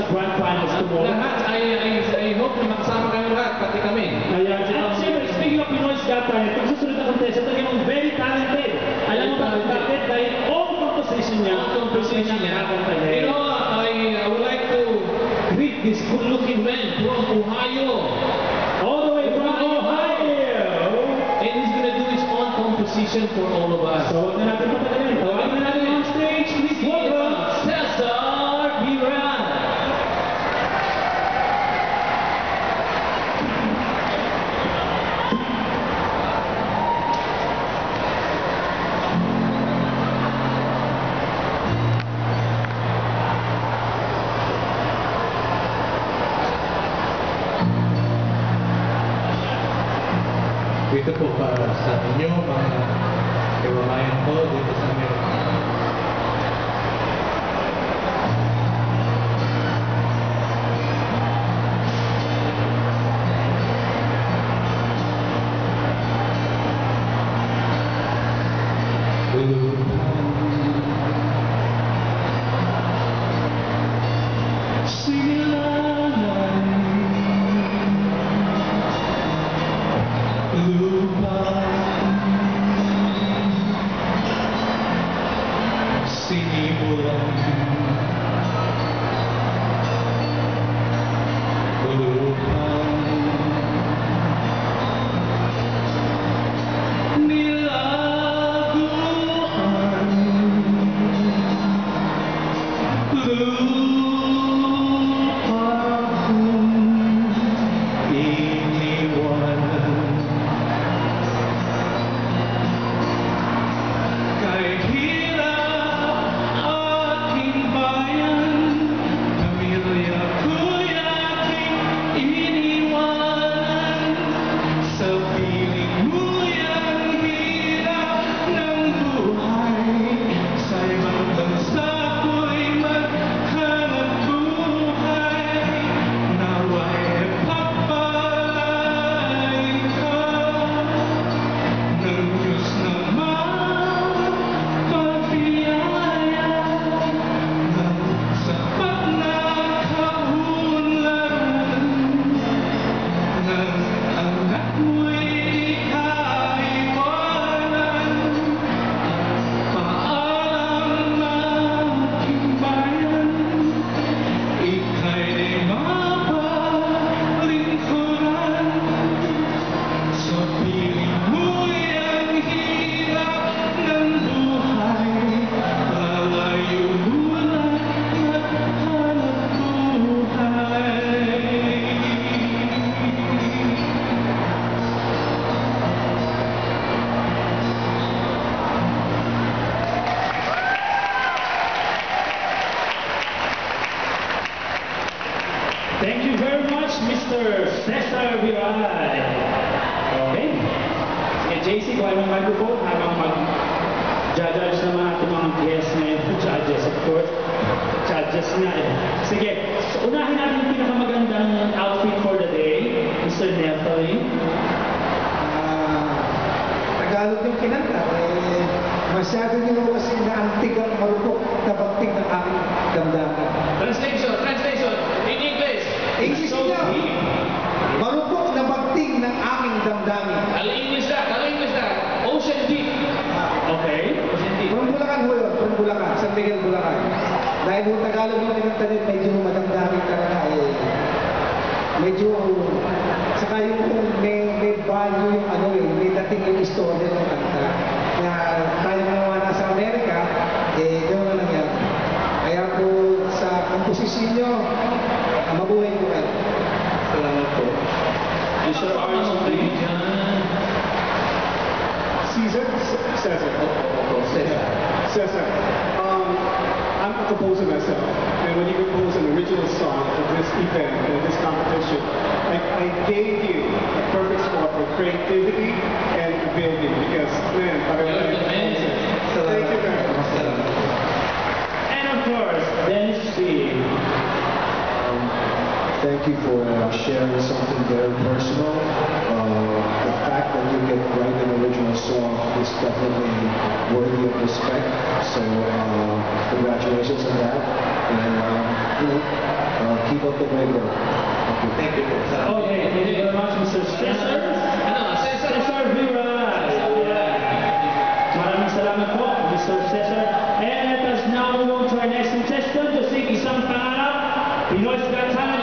grand finals tomorrow. Lahat, I hope na makasama kayo lahat, pati kami. Kaya, at siyempre, speaking of Pinoy's Got Talent, yung susunod na contestant, talagang very talented. Alam mo ba bakit? Dahil all composition niya, You know, I would like to greet this good-looking man from Ohio. All the way from Ohio. And he's gonna do his own composition for all of us. So, wag na natin patagalin. Tawagin na natin on stage, please welcome Cesar Viral. Ito po para sa inyo, mga kababayan ko dito sa Amerika. Thank you very much, Mr. Cesar Viral. Okay. Sige, JC, kuha ng microphone habang mag-judge naman ating mga guests ngayon. Judges, of course. Judges nga eh. Sige, so unahin natin yung pinakamagandang outfit for the day, Mr. Neptali. Tagalog yung kinanta. Masyado nyo kasi naantig ang marupok na bagting ng aking damdamin. Translation, in English. English niya. Marupok na bagting ng aming damdamin. Kalau English na. Ocean Deep. Okay. Ocean Deep. From Bulacan ho yun. From Bulacan. San Miguel, Bulacan. Dahil yung Tagalog yung kinanta din, medyo madamdamin talaga eh. Medyo, saka yung may value yung ano eh, may dating yung istorya ng kanta. Na tayo naman nasa Amerika, eh, gano'n lang yan. Kaya po sa komposisyon nyo, mabuhay po kayo. Salamat po. Mr. Arnold, Cesar? Cesar. I'm a composer myself, and when you compose an original song for this event and this competition, I gave you a perfect spot for creativity and ability because, man, thank you very much. and of course, Dennis C. Thank you for sharing something very personal. The fact that you can write an original song is definitely worthy of respect. So congratulations on that. And Keep up the great work. Thank you po. Okay, thank you very much, Mr. Cesar. Cesar Viral. Maraming salamat po, Mr. Cesar. And let us now move on to our next contestant to sing isang pangarap, Pinoy's Got Talent.